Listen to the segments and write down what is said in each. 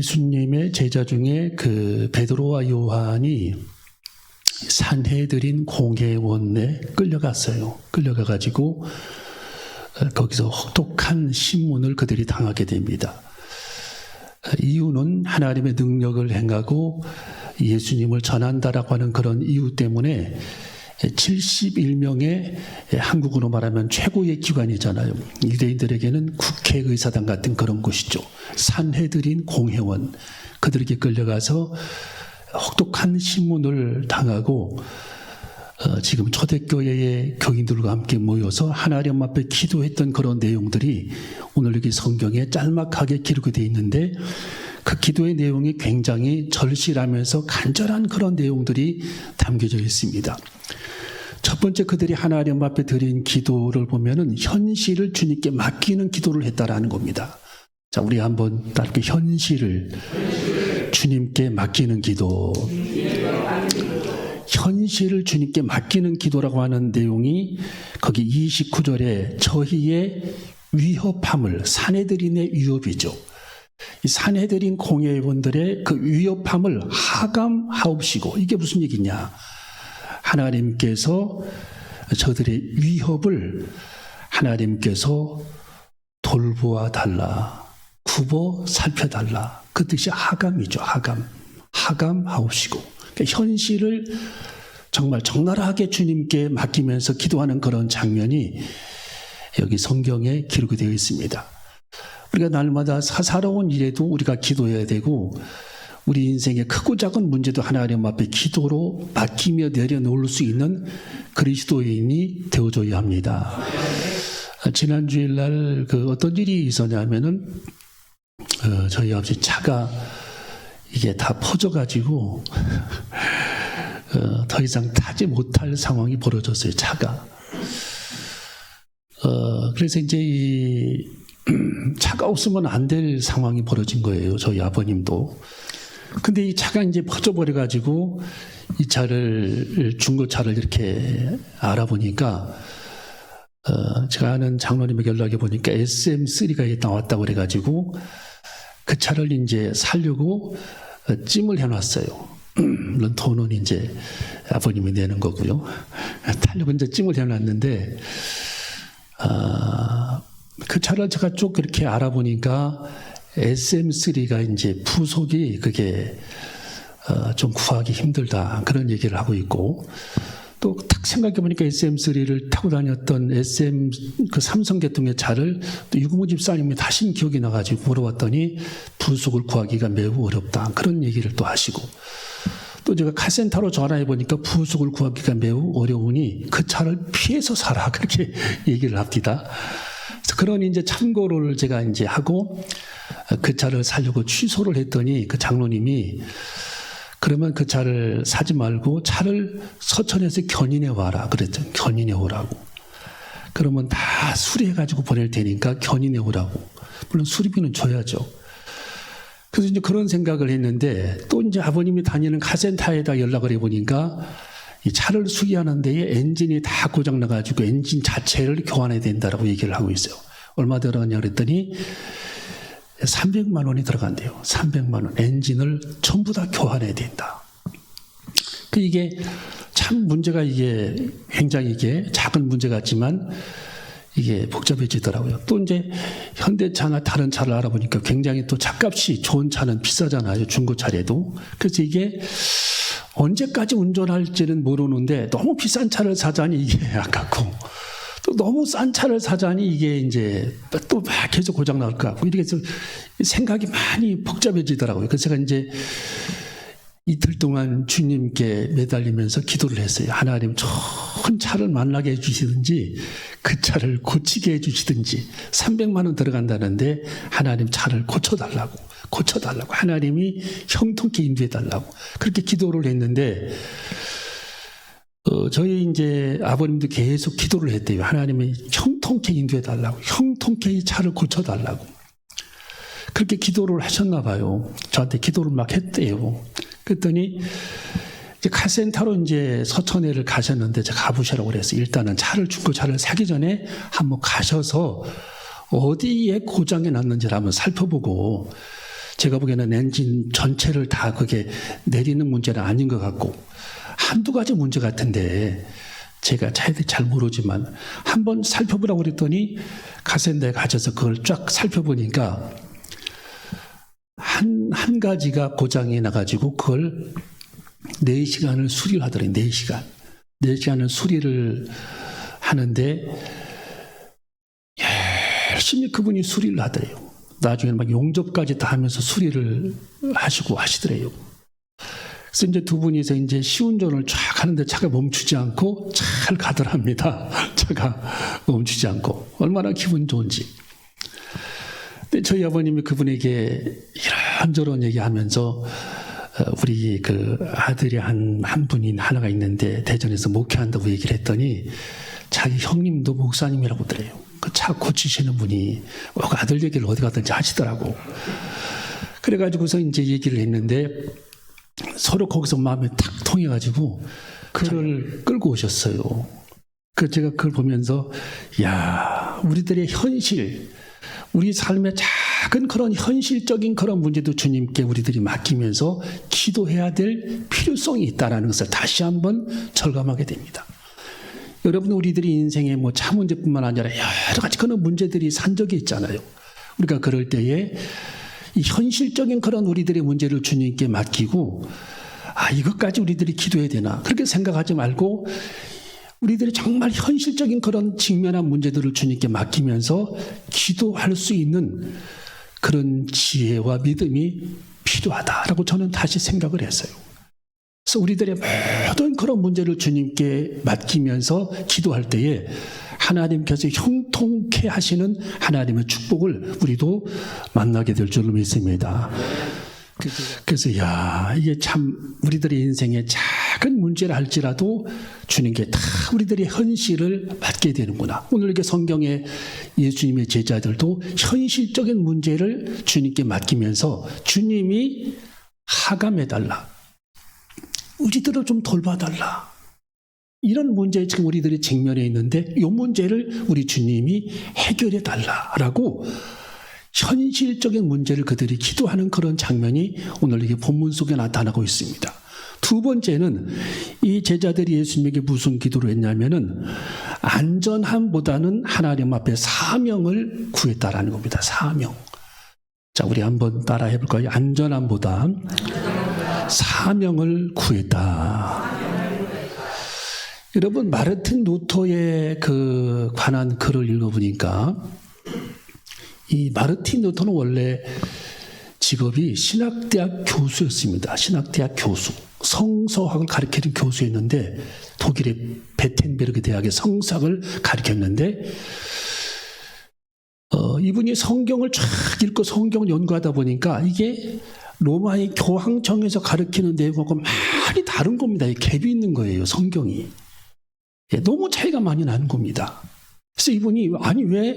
예수님의 제자 중에 그 베드로와 요한이 산헤드린 공회원에 끌려갔어요. 끌려가가지고 거기서 혹독한 신문을 그들이 당하게 됩니다. 이유는 하나님의 능력을 행하고 예수님을 전한다라고 하는 그런 이유 때문에 71명의 한국으로 말하면 최고의 기관이잖아요. 유대인들에게는 국회의사당 같은 그런 곳이죠. 산헤드린 공회원, 그들에게 끌려가서 혹독한 신문을 당하고 지금 초대교회의 교인들과 함께 모여서 하나님 앞에 기도했던 그런 내용들이 오늘 여기 성경에 짤막하게 기록이 되어 있는데, 그 기도의 내용이 굉장히 절실하면서 간절한 그런 내용들이 담겨져 있습니다. 첫 번째, 그들이 하나님 앞에 드린 기도를 보면은 현실을 주님께 맡기는 기도를 했다라는 겁니다. 자, 우리 한번 따르게 현실을 주님께 맡기는 기도. 현실을 주님께 맡기는 기도라고 하는 내용이 거기 29절에 저희의 위협함을, 산헤드린의 위협이죠. 이 산헤드린 공회원들의 그 위협함을 하감하옵시고, 이게 무슨 얘기냐? 하나님께서 저들의 위협을 하나님께서 돌보아 달라, 굽어 살펴달라. 그 뜻이 하감이죠. 하감하옵시고. 그러니까 현실을 정말 적나라하게 주님께 맡기면서 기도하는 그런 장면이 여기 성경에 기록이 되어 있습니다. 우리가 날마다 사사로운 일에도 우리가 기도해야 되고, 우리 인생의 크고 작은 문제도 하나님 앞에 기도로 맡기며 내려놓을 수 있는 그리스도인이 되어줘야 합니다. 지난 주일날 어떤 일이 있었냐면은 저희 아버지 차가 이게 다 퍼져가지고 더 이상 타지 못할 상황이 벌어졌어요. 차가. 그래서 이제 이 차가 없으면 안 될 상황이 벌어진 거예요. 저희 아버님도. 근데 이 차가 이제 퍼져버려가지고 이 차를, 중고차를 이렇게 알아보니까 제가 아는 장로님에게 연락해 보니까 SM3가 나왔다고 그래가지고 그 차를 이제 살려고 찜을 해놨어요. 물론 돈은 이제 아버님이 내는 거고요. 타려고 이제 찜을 해놨는데, 그 차를 제가 쭉 그렇게 알아보니까 SM3가 이제 부속이 그게 좀 구하기 힘들다, 그런 얘기를 하고 있고, 또 딱 생각해보니까 SM3를 타고 다녔던 그 삼성 계통의 차를 또 유구모 집사님이 다시 기억이 나가지고 물어봤더니 부속을 구하기가 매우 어렵다, 그런 얘기를 또 하시고, 또 제가 카센터로 전화해보니까 부속을 구하기가 매우 어려우니 그 차를 피해서 사라, 그렇게 얘기를 합니다. 그래서 그런 이제 참고를 제가 이제 하고 그 차를 사려고 취소를 했더니 그 장로님이 그러면 그 차를 사지 말고 차를 서천에서 견인해 와라 그랬죠. 견인해 오라고. 그러면 다 수리해가지고 보낼 테니까 견인해 오라고. 물론 수리비는 줘야죠. 그래서 이제 그런 생각을 했는데, 또 이제 아버님이 다니는 카센터에다 연락을 해보니까 이 차를 수리하는 데에 엔진이 다 고장나가지고 엔진 자체를 교환해야 된다라고 얘기를 하고 있어요. 얼마 들어가냐 그랬더니 300만 원이 들어간대요. 300만 원. 엔진을 전부 다 교환해야 된다. 이게 참 문제가, 이게 굉장히 이게 작은 문제 같지만 이게 복잡해지더라고요. 또 이제 현대차나 다른 차를 알아보니까 굉장히 또 차값이, 좋은 차는 비싸잖아요. 중고차래도. 그래서 이게 언제까지 운전할지는 모르는데 너무 비싼 차를 사자니 이게 아깝고, 또 너무 싼 차를 사자니 이게 이제 또 막 계속 고장 나올 것 같고, 이렇게 해서 생각이 많이 복잡해지더라고요. 그래서 제가 이제 이틀 동안 주님께 매달리면서 기도를 했어요. 하나님, 좋은 차를 만나게 해주시든지 그 차를 고치게 해주시든지, 300만 원 들어간다는데 하나님 차를 고쳐달라고 하나님이 형통케 인도해달라고 그렇게 기도를 했는데, 저희 이제 아버님도 계속 기도를 했대요. 하나님이 형통케 인도해달라고, 형통케 이 차를 고쳐달라고. 그렇게 기도를 하셨나 봐요. 저한테 기도를 막 했대요. 그랬더니 이제 카센터로 이제 서천에를 가셨는데 제가 가보시라고 그랬어요. 일단은 중고차를 사기 전에 한번 가셔서 어디에 고장이 났는지를 한번 살펴보고 제가 보기에는 엔진 전체를 다 그게 내리는 문제는 아닌 것 같고 한두 가지 문제 같은데 제가 자세히 잘 모르지만 한번 살펴보라고 그랬더니 가센터에 가셔서 그걸 쫙 살펴보니까 한 가지가 고장이 나가지고 그걸 4시간을 수리를 하더래요. 4시간. 4시간을 수리를 하는데 열심히 그분이 수리를 하더래요. 나중에 막 용접까지 다 하면서 수리를 하시고 하시더래요. 그래서 이제 두 분이서 이제 시운전을 쫙 하는데 차가 멈추지 않고 잘 가더랍니다. 차가 멈추지 않고. 얼마나 기분 좋은지. 근데 저희 아버님이 그분에게 이런저런 얘기하면서 우리 그 아들이 한 분이 하나가 있는데 대전에서 목회한다고 얘기를 했더니 자기 형님도 목사님이라고 그래요. 그 차 고치시는 분이 그 아들 얘기를 어디 가든지 하시더라고. 그래가지고서 이제 얘기를 했는데 서로 거기서 마음이 탁 통해가지고 그를 끌고 오셨어요. 그 제가 그걸 보면서 야, 우리들의 현실, 우리 삶의 작은 그런 현실적인 그런 문제도 주님께 우리들이 맡기면서 기도해야 될 필요성이 있다는 것을 다시 한번 절감하게 됩니다. 여러분, 우리들이 인생에 뭐 차 문제뿐만 아니라 여러 가지 그런 문제들이 산적이 있잖아요. 우리가 그럴 때에 이 현실적인 그런 우리들의 문제를 주님께 맡기고 이것까지 우리들이 기도해야 되나 그렇게 생각하지 말고 우리들이 정말 현실적인 그런 직면한 문제들을 주님께 맡기면서 기도할 수 있는 그런 지혜와 믿음이 필요하다라고 저는 다시 생각을 했어요. 그래서 우리들의 모든 그런 문제를 주님께 맡기면서 기도할 때에 하나님께서 형통케 하시는 하나님의 축복을 우리도 만나게 될 줄로 믿습니다. 그래서 이게 참 우리들의 인생에 작은 문제라 할지라도 주님께 다 우리들의 현실을 맡게 되는구나. 오늘 이렇게 성경에 예수님의 제자들도 현실적인 문제를 주님께 맡기면서 주님이 하감해달라, 우리들을 좀 돌봐달라, 이런 문제에 지금 우리들이 직면해 있는데 이 문제를 우리 주님이 해결해 달라라고 현실적인 문제를 그들이 기도하는 그런 장면이 오늘 이게 본문 속에 나타나고 있습니다. 두 번째는 이 제자들이 예수님에게 무슨 기도를 했냐면은 안전함보다는 하나님 앞에 사명을 구했다라는 겁니다. 사명. 자, 우리 한번 따라 해볼까요? 안전함보다 사명을 구했다. 여러분, 마르틴 루터의 그 관한 글을 읽어보니까 이 마르틴 루터는 원래 직업이 신학대학 교수였습니다. 신학대학 교수. 성서학을 가르치는 교수였는데 독일의 베텐베르그 대학의 성서학을 가르쳤는데 이분이 성경을 쫙 읽고 성경을 연구하다 보니까 이게 로마의 교황청에서 가르치는 내용하고 많이 다른 겁니다. 갭이 있는 거예요, 성경이. 너무 차이가 많이 나는 겁니다. 그래서 이분이 왜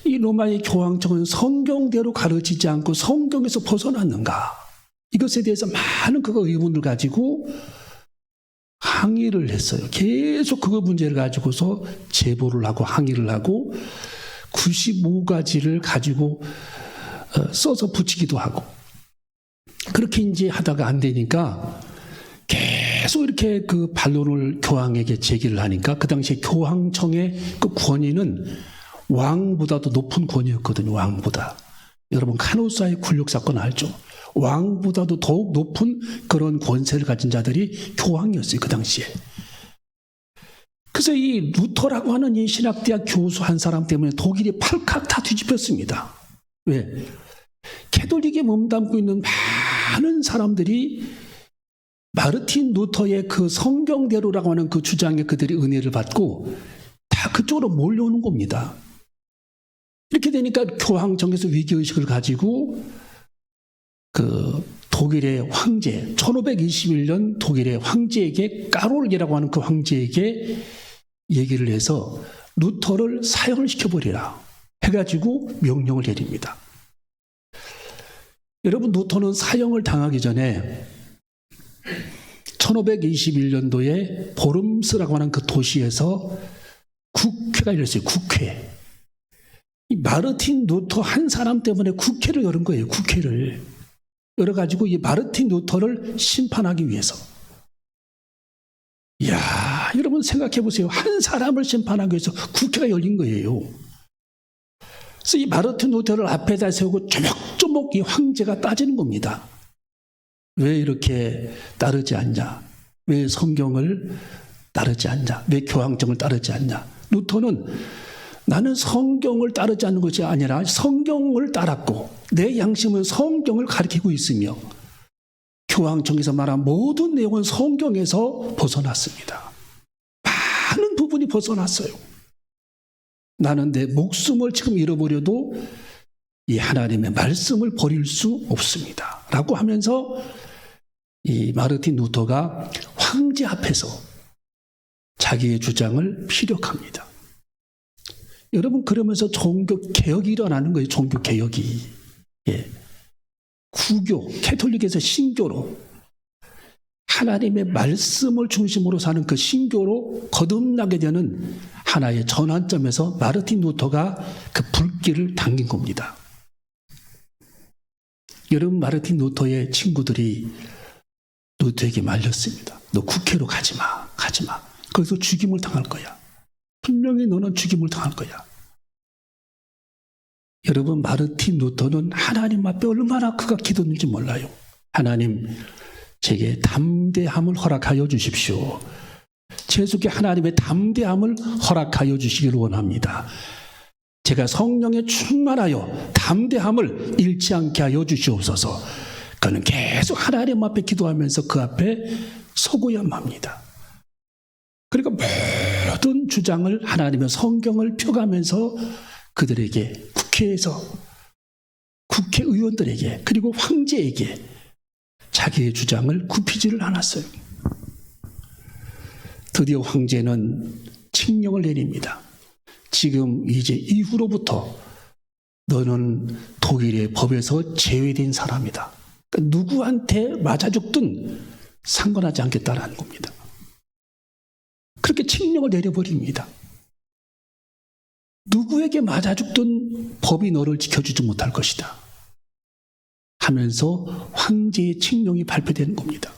이 로마의 교황청은 성경대로 가르치지 않고 성경에서 벗어났는가? 이것에 대해서 많은 그거 의문을 가지고 항의를 했어요. 계속 그거 문제를 가지고서 제보를 하고 항의를 하고 95가지를 가지고 써서 붙이기도 하고 그렇게 이제 하다가 안 되니까 계속 이렇게 그 반론을 교황에게 제기를 하니까 그 당시에 교황청의 그 권위는 왕보다도 높은 권위였거든요. 왕보다. 여러분 카노사의 굴욕 사건 알죠? 왕보다도 더욱 높은 그런 권세를 가진 자들이 교황이었어요. 그 당시에. 그래서 이 루터라고 하는 이 신학대학 교수 한 사람 때문에 독일이 팔칵 다 뒤집혔습니다. 왜? 캐톨릭에 몸담고 있는 많은 사람들이 마르틴 루터의 그 성경대로라고 하는 그 주장에 그들이 은혜를 받고 다 그쪽으로 몰려오는 겁니다. 이렇게 되니까 교황청에서 위기의식을 가지고 그 독일의 황제, 1521년 독일의 황제에게 까롤이라고 하는 그 황제에게 얘기를 해서 루터를 사형을 시켜버리라 해가지고 명령을 내립니다. 여러분, 루터는 사형을 당하기 전에 1521년도에 보름스라고 하는 그 도시에서 국회가 열렸어요. 국회. 이 마르틴 루터 한 사람 때문에 국회를 열은 거예요. 국회를. 열어가지고 이 마르틴 루터를 심판하기 위해서. 이야, 여러분 생각해 보세요. 한 사람을 심판하기 위해서 국회가 열린 거예요. 그래서 이 마르틴 루터를 앞에다 세우고 조목조목 이 황제가 따지는 겁니다. 왜 이렇게 따르지 않냐? 왜 성경을 따르지 않냐? 왜 교황청을 따르지 않냐? 루터는 나는 성경을 따르지 않는 것이 아니라 성경을 따랐고 내 양심은 성경을 가리키고 있으며 교황청에서 말한 모든 내용은 성경에서 벗어났습니다. 많은 부분이 벗어났어요. 나는 내 목숨을 지금 잃어버려도 이 하나님의 말씀을 버릴 수 없습니다. 라고 하면서 이 마르틴 루터가 황제 앞에서 자기의 주장을 피력합니다. 여러분, 그러면서 종교개혁이 일어나는 거예요. 종교개혁이. 예. 구교, 캐톨릭에서 신교로 하나님의 말씀을 중심으로 사는 그 신교로 거듭나게 되는 하나의 전환점에서 마르틴 루터가 그 불길을 당긴 겁니다. 여러분, 마르틴 루터의 친구들이 루터에게 말렸습니다. 너 국회로 가지 마. 가지 마. 거기서 죽임을 당할 거야. 분명히 너는 죽임을 당할 거야. 여러분, 마르틴 루터는 하나님 앞에 얼마나 그가 기도했는지 몰라요. 하나님, 제게 담대함을 허락하여 주십시오. 제 속에 하나님의 담대함을 허락하여 주시기를 원합니다. 제가 성령에 충만하여 담대함을 잃지 않게 하여 주시옵소서. 그는 계속 하나님 앞에 기도하면서 그 앞에 서고야만 합니다. 그리고 모든 주장을 하나님의 성경을 펴가면서 그들에게 국회에서 국회의원들에게 그리고 황제에게 자기의 주장을 굽히지를 않았어요. 드디어 황제는 칙령을 내립니다. 지금 이제 이후로부터 너는 독일의 법에서 제외된 사람이다. 그러니까 누구한테 맞아 죽든 상관하지 않겠다는 겁니다. 그렇게 칙령을 내려버립니다. 누구에게 맞아 죽든 법이 너를 지켜주지 못할 것이다 하면서 황제의 칙령이 발표되는 겁니다.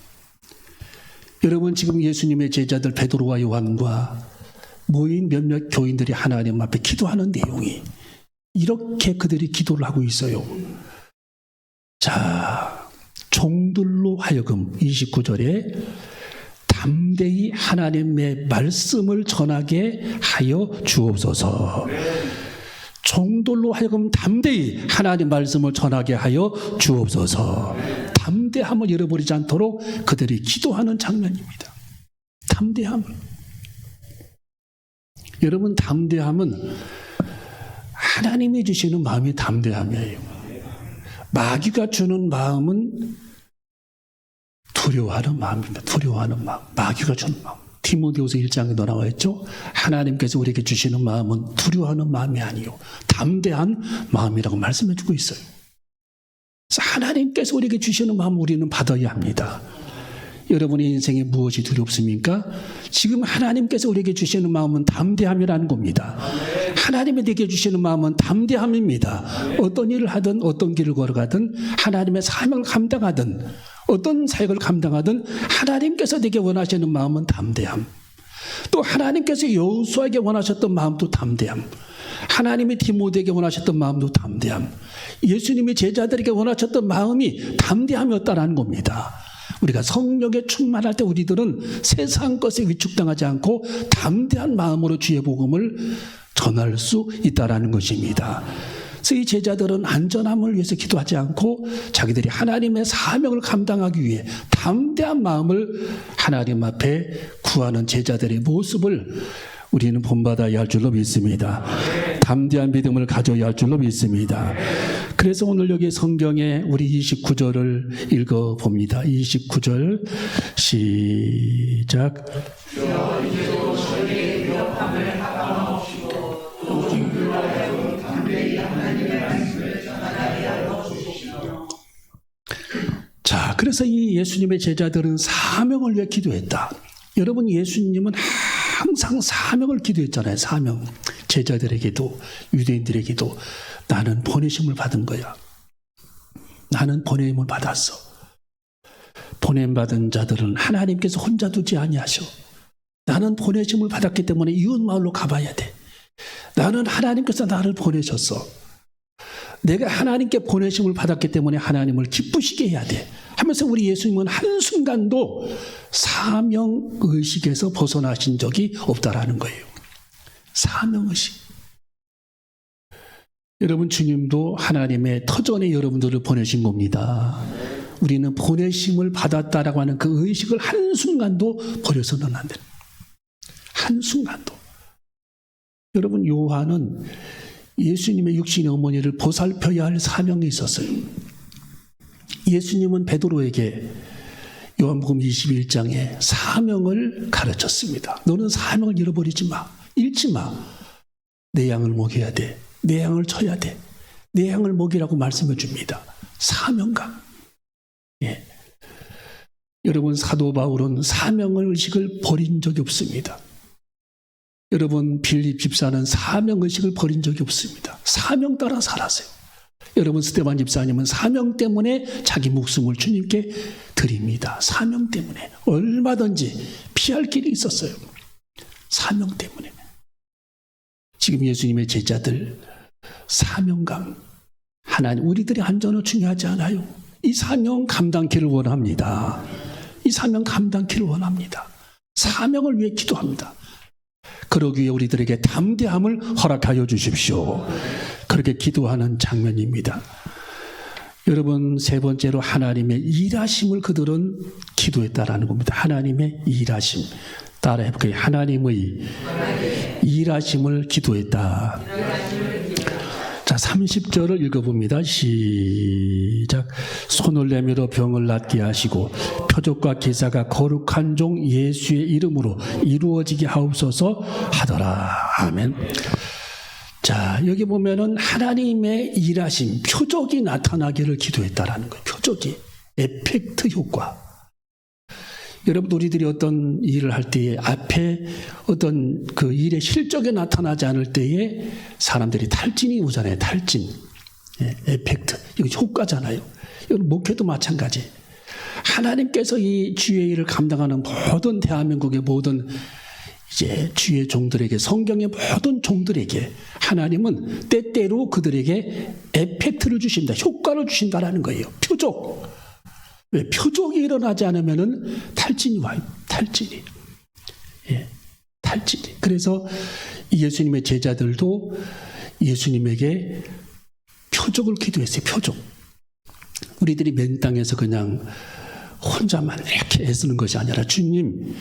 여러분, 지금 예수님의 제자들 베드로와 요한과 모인 몇몇 교인들이 하나님 앞에 기도하는 내용이 이렇게 그들이 기도를 하고 있어요. 자, 종들로 하여금 29절에 담대히 하나님의 말씀을 전하게 하여 주옵소서. 종들로 하여금 담대히 하나님 말씀을 전하게 하여 주옵소서. 담대함을 잃어버리지 않도록 그들이 기도하는 장면입니다. 담대함. 여러분, 담대함은 하나님이 주시는 마음이 담대함이에요. 마귀가 주는 마음은 두려워하는 마음입니다. 두려워하는 마음. 마귀가 주는 마음. 디모데후서 1장에도 나와 있죠. 하나님께서 우리에게 주시는 마음은 두려워하는 마음이 아니요 담대한 마음이라고 말씀해 주고 있어요. 그래서 하나님께서 우리에게 주시는 마음을 우리는 받아야 합니다. 여러분의 인생에 무엇이 두렵습니까? 지금 하나님께서 우리에게 주시는 마음은 담대함이라는 겁니다. 하나님이 내게 주시는 마음은 담대함입니다. 어떤 일을 하든 어떤 길을 걸어가든 하나님의 사명을 감당하든 어떤 사역을 감당하든 하나님께서 내게 원하시는 마음은 담대함. 또 하나님께서 여호수아에게 원하셨던 마음도 담대함. 하나님이 디모데에게 원하셨던 마음도 담대함. 예수님이 제자들에게 원하셨던 마음이 담대함이었다는 겁니다. 우리가 성령에 충만할 때 우리들은 세상 것에 위축당하지 않고 담대한 마음으로 주의 복음을 전할 수 있다는 것입니다. 그래서 이 제자들은 안전함을 위해서 기도하지 않고 자기들이 하나님의 사명을 감당하기 위해 담대한 마음을 하나님 앞에 구하는 제자들의 모습을 우리는 본받아야 할 줄로 믿습니다. 담대한 믿음을 가져야 할 줄로 믿습니다. 그래서 오늘 여기 성경에 우리 29절을 읽어봅니다. 29절 시작. 자, 그래서 이 예수님의 제자들은 사명을 위해 기도했다. 여러분, 예수님은 항상 사명을 기도했잖아요. 사명. 제자들에게도 유대인들에게도 나는 보내심을 받은 거야. 나는 보냄을 받았어. 보냄받은 자들은 하나님께서 혼자 두지 아니하셔. 나는 보내심을 받았기 때문에 이웃마을로 가봐야 돼. 나는 하나님께서 나를 보내셨어. 내가 하나님께 보내심을 받았기 때문에 하나님을 기쁘시게 해야 돼 하면서 우리 예수님은 한순간도 사명의식에서 벗어나신 적이 없다라는 거예요. 사명의식. 여러분, 주님도 하나님의 터전에 여러분들을 보내신 겁니다. 우리는 보내심을 받았다라고 하는 그 의식을 한순간도 버려서는 안 돼요. 한순간도. 여러분, 요한은 예수님의 육신의 어머니를 보살펴야 할 사명이 있었어요. 예수님은 베드로에게 요한복음 21장에 사명을 가르쳤습니다. 너는 사명을 잃어버리지 마. 잃지 마. 내 양을 먹여야 돼. 내 양을 쳐야 돼. 내 양을 먹이라고 말씀해 줍니다. 사명감. 예. 여러분, 사도 바울은 사명의 의식을 버린 적이 없습니다. 여러분, 빌립 집사는 사명의식을 버린 적이 없습니다. 사명 따라 살았어요. 여러분, 스데반 집사님은 사명 때문에 자기 목숨을 주님께 드립니다. 사명 때문에 얼마든지 피할 길이 있었어요. 사명 때문에. 지금 예수님의 제자들 사명감, 하나님, 우리들의 안전은 중요하지 않아요. 이 사명 감당키를 원합니다. 이 사명 감당키를 원합니다. 사명을 위해 기도합니다. 그러기 위해 우리들에게 담대함을 허락하여 주십시오. 그렇게 기도하는 장면입니다. 여러분, 세 번째로 하나님의 일하심을 그들은 기도했다라는 겁니다. 하나님의 일하심. 따라 해볼게요. 하나님의 일하심을 기도했다. 자, 30절을 읽어봅니다. 시작. 손을 내밀어 병을 낫게 하시고 표적과 기사가 거룩한 종 예수의 이름으로 이루어지게 하옵소서 하더라. 아멘. 자, 여기 보면은 하나님의 일하심, 표적이 나타나기를 기도했다라는 거예요. 표적이. 에펙트 효과. 여러분, 우리들이 어떤 일을 할 때에 앞에 어떤 그 일의 실적이 나타나지 않을 때에 사람들이 탈진이 오잖아요. 탈진. 예, 에펙트. 이거 효과잖아요. 이건 목회도 마찬가지. 하나님께서 이 주의 일을 감당하는 모든 대한민국의 모든 이제 주의 종들에게, 성경의 모든 종들에게 하나님은 때때로 그들에게 에펙트를 주신다. 효과를 주신다라는 거예요. 표적. 왜? 표적이 일어나지 않으면은 탈진이 와요. 탈진이. 예, 탈진이. 그래서 예수님의 제자들도 예수님에게 표적을 기도했어요. 표적. 우리들이 맨 땅에서 그냥 혼자만 이렇게 애쓰는 것이 아니라 주님,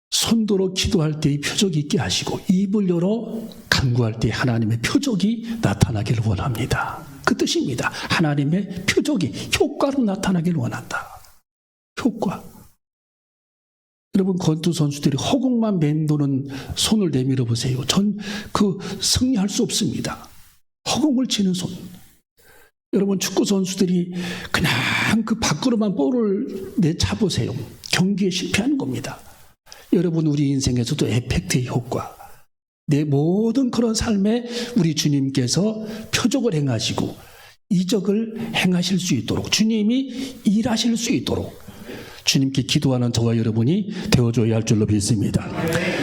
손들어 기도할 때 이 표적이 있게 하시고 입을 열어 간구할 때 하나님의 표적이 나타나기를 원합니다. 그 뜻입니다. 하나님의 표적이 효과로 나타나기를 원한다. 효과. 여러분, 권투 선수들이 허공만 맴도는 손을 내밀어 보세요. 전 그 승리할 수 없습니다. 허공을 치는 손. 여러분, 축구 선수들이 그냥 그 밖으로만 볼을 내차보세요. 경기에 실패하는 겁니다. 여러분, 우리 인생에서도 에펙트의 효과. 내 모든 그런 삶에 우리 주님께서 표적을 행하시고 이적을 행하실 수 있도록, 주님이 일하실 수 있도록 주님께 기도하는 저와 여러분이 되어줘야 할 줄로 믿습니다.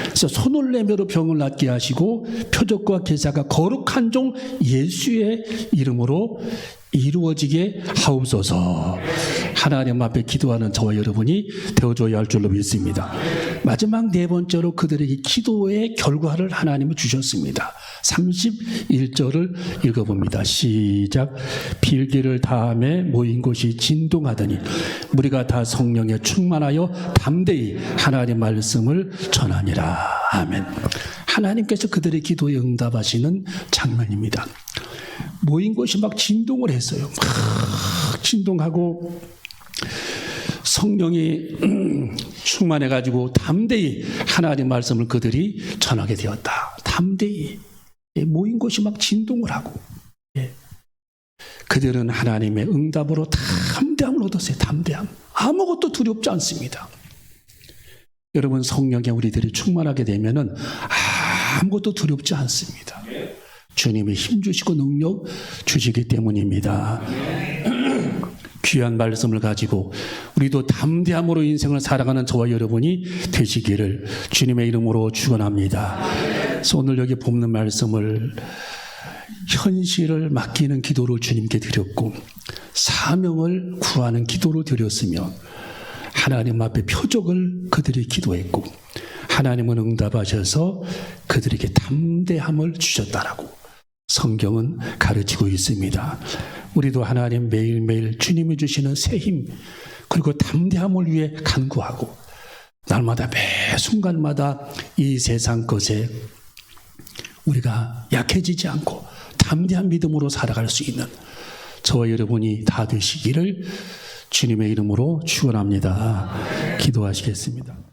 그래서 손을 내밀어 병을 낫게 하시고 표적과 기사가 거룩한 종 예수의 이름으로 이루어지게 하옵소서. 하나님 앞에 기도하는 저와 여러분이 되어줘야 할 줄로 믿습니다. 마지막 네 번째로 그들에게 기도의 결과를 하나님이 주셨습니다. 31절을 읽어봅니다. 시작. 빌기를 다함에 모인 곳이 진동하더니 우리가 다 성령에 충만하여 담대히 하나님의 말씀을 전하니라. 아멘. 하나님께서 그들의 기도에 응답하시는 장면입니다. 모인 곳이 막 진동을 했어요. 막 진동하고 성령이 충만해가지고 담대히 하나님의 말씀을 그들이 전하게 되었다. 담대히. 모인 곳이 막 진동을 하고. 그들은 하나님의 응답으로 담대함을 얻었어요. 담대함. 아무것도 두렵지 않습니다. 여러분, 성령에 우리들이 충만하게 되면은 아무것도 두렵지 않습니다. 주님이 힘주시고 능력 주시기 때문입니다. 귀한 말씀을 가지고 우리도 담대함으로 인생을 살아가는 저와 여러분이 되시기를 주님의 이름으로 축원합니다. 그래서 오늘 여기 본문 말씀을 현실을 맡기는 기도를 주님께 드렸고 사명을 구하는 기도로 드렸으며 하나님 앞에 표적을 그들이 기도했고 하나님은 응답하셔서 그들에게 담대함을 주셨다라고 성경은 가르치고 있습니다. 우리도 하나님 매일매일 주님이 주시는 새 힘 그리고 담대함을 위해 간구하고 날마다 매 순간마다 이 세상 것에 우리가 약해지지 않고 담대한 믿음으로 살아갈 수 있는 저와 여러분이 다 되시기를 주님의 이름으로 축원합니다. 기도하시겠습니다.